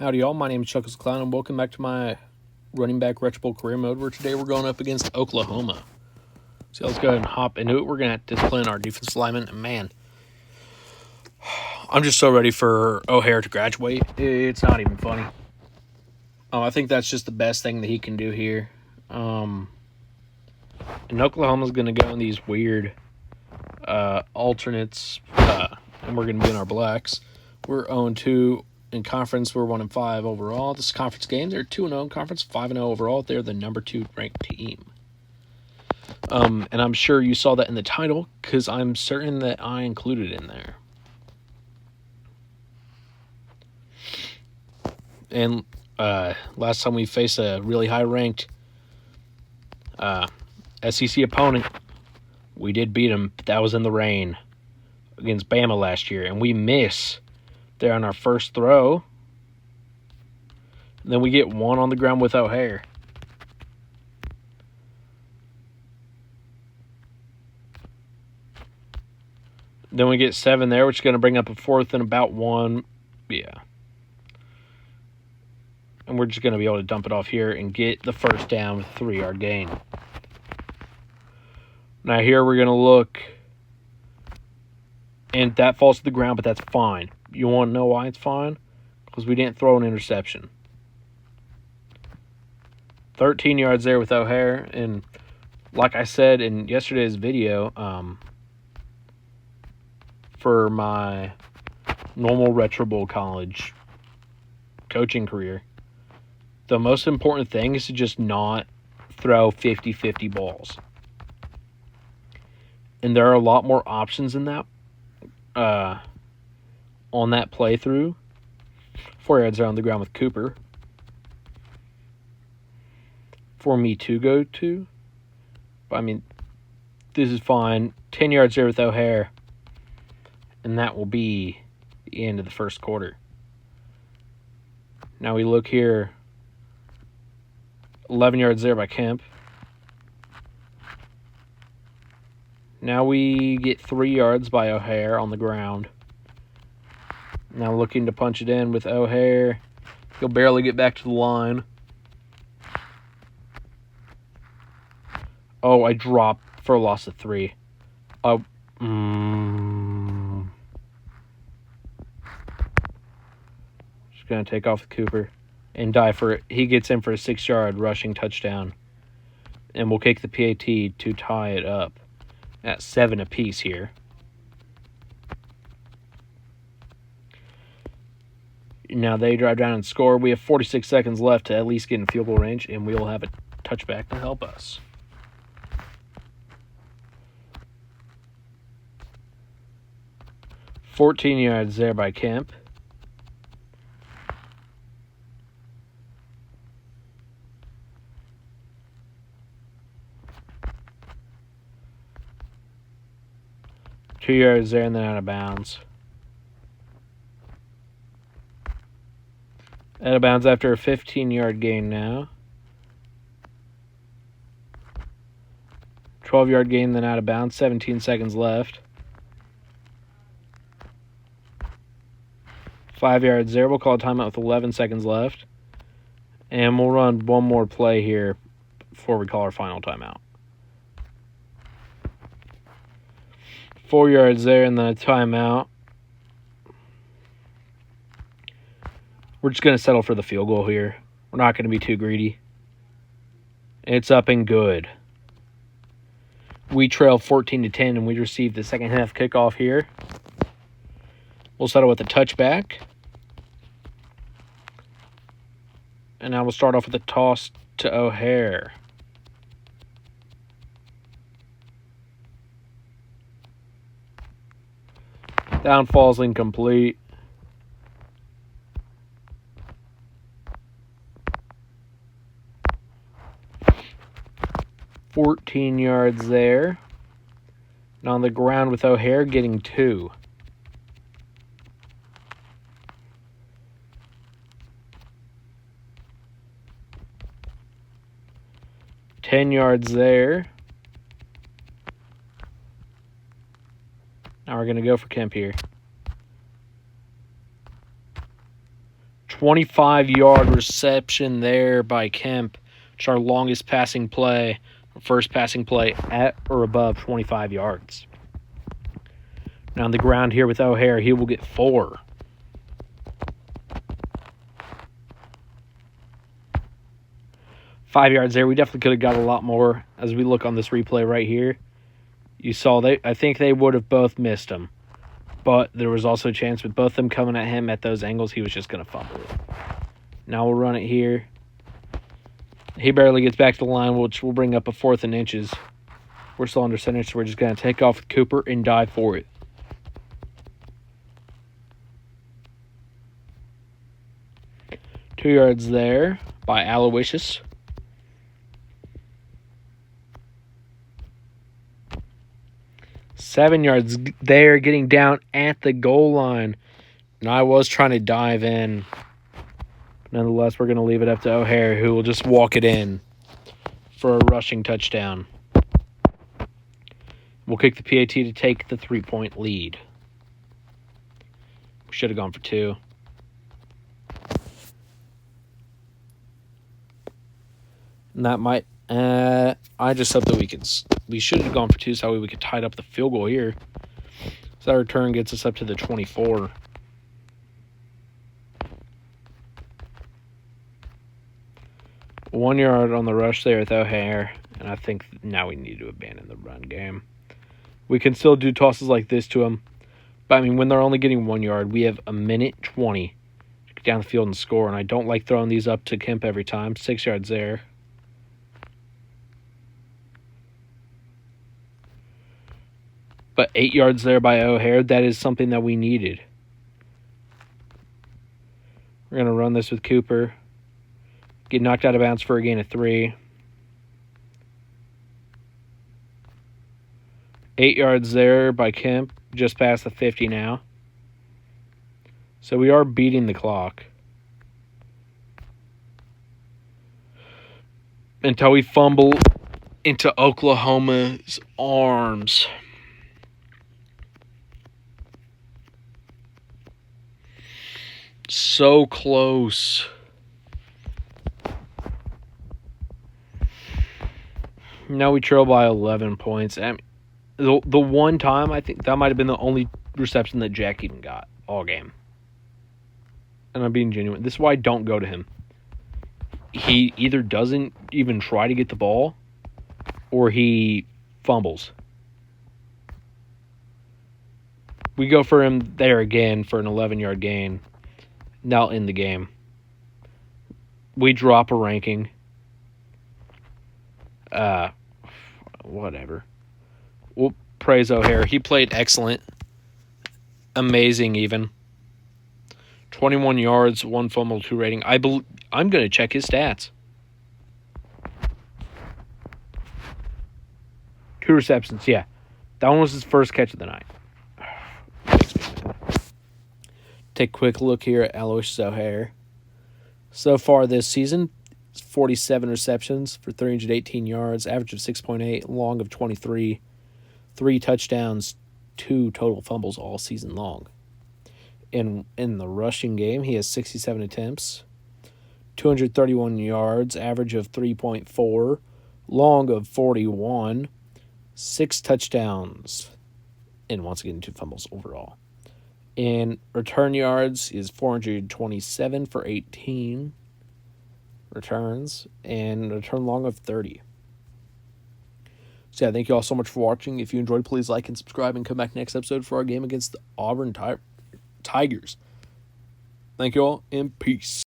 Howdy, y'all. My name is Chuckles Clown, and welcome back to my running back Retro Bowl career mode, where today we're going up against Oklahoma. So let's go ahead and hop into it. We're going to have to discipline our defensive lineman. And man, I'm just so ready for O'Hare to graduate. It's not even funny. I think that's just the best thing that he can do here. And Oklahoma's going to go in these weird alternates, and we're going to be in our blacks. We're 0-2 in conference. We're 1-5 overall. This conference game, they're 2-0 in conference, 5-0 overall. They're the number 2 ranked team. And I'm sure you saw that in the title because I'm certain that I included it in there. And last time we faced a really high-ranked SEC opponent, we did beat them, but that was in the rain against Bama last year, and we miss there on our first throw. And then we get one on the ground with O'Hare. Then we get 7 there, which is going to bring up a 4th and about 1. Yeah. And we're just going to be able to dump it off here and get the first down with a 3-yard gain. Now here we're going to look, and that falls to the ground, but that's fine. You want to know why it's fine? Because we didn't throw an interception. 13 yards there with O'Hare, and like I said in yesterday's video, for my normal Retro Bowl college coaching career, the most important thing is to just not throw 50-50 balls. And there are a lot more options in that on that playthrough. 4 yards there on the ground with Cooper for me to go to. But, I mean, this is fine. 10 yards there with O'Hare. And that will be the end of the first quarter. Now we look here. 11 yards there by Kemp. Now we get 3 yards by O'Hare on the ground. Now looking to punch it in with O'Hare. He'll barely get back to the line. Oh, I dropped for a loss of 3. Just going to take off with Cooper and die for it. He gets in for a 6-yard rushing touchdown. And we'll kick the PAT to tie it up at 7 apiece here. Now they drive down and score. We have 46 seconds left to at least get in field goal range, and we will have a touchback to help us. $14 yards there by Kemp. Two yards there and then out of bounds. Out of bounds after a 15-yard gain now. 12-yard gain, then out of bounds. 17 seconds left. 5 yards there. We'll call a timeout with 11 seconds left. And we'll run one more play here before we call our final timeout. 4 yards there and then a timeout. We're just going to settle for the field goal here. We're not going to be too greedy. It's up and good. We trail 14-10, and we receive the second half kickoff here. We'll settle with a touchback. And now we'll start off with a toss to O'Hare. Down falls incomplete. $14 yards there. And on the ground with O'Hare getting 2. $10 yards there. Now we're going to go for Kemp here. 25-yard reception there by Kemp. It's our longest passing play, first passing play at or above 25 yards. Now on the ground here with O'Hare, he will get 4. Five yards there. We definitely could have got a lot more as we look on this replay right here. You saw I think they would have both missed him. But there was also a chance with both of them coming at him at those angles, he was just going to fumble it. Now we'll run it here. He barely gets back to the line, which will bring up a 4th and inches. We're still under center, so we're just going to take off with Cooper and dive for it. Two yards there by Aloysius. Seven yards there, getting down at the goal line. And I was trying to dive in. Nonetheless, we're going to leave it up to O'Hare, who will just walk it in for a rushing touchdown. We'll kick the PAT to take the 3-point lead. We should have gone for 2. And that might... I just hope that we should have gone for 2 so we could tie up the field goal here. So that return gets us up to the 24. One yard on the rush there with O'Hare, and I think now we need to abandon the run game. We can still do tosses like this to them, but I mean, when they're only getting 1 yard, we have a minute 20 to get down the field and score, and I don't like throwing these up to Kemp every time. 6 yards there. But 8 yards there by O'Hare, that is something that we needed. We're going to run this with Cooper. Get knocked out of bounds for a gain of 3. 8 yards there by Kemp, just past the 50 now. So we are beating the clock. Until we fumble into Oklahoma's arms. So close. Now we trail by 11 points. I mean, the one time, I think that might have been the only reception that Jack even got all game. And I'm being genuine. This is why I don't go to him. He either doesn't even try to get the ball or he fumbles. We go for him there again for an 11-yard gain. Now in the game. We drop a ranking. Whatever. We'll praise O'Hare. He played excellent. Amazing even. 21 yards, 1 fumble, 2 rating. I'm going to check his stats. 2 receptions, yeah. That one was his first catch of the night. Take a quick look here at Aloysius O'Hare. So far this season, 47 receptions for 318 yards, average of 6.8, long of 23, 3 touchdowns, 2 total fumbles all season long. In the rushing game, he has 67 attempts, 231 yards, average of 3.4, long of 41, 6 touchdowns, and once again 2 fumbles overall. In return yards, he is 427 for 18 returns, and a return long of 30. So yeah, thank you all so much for watching. If you enjoyed, please like and subscribe, and come back next episode for our game against the Auburn Tigers. Thank you all, and peace.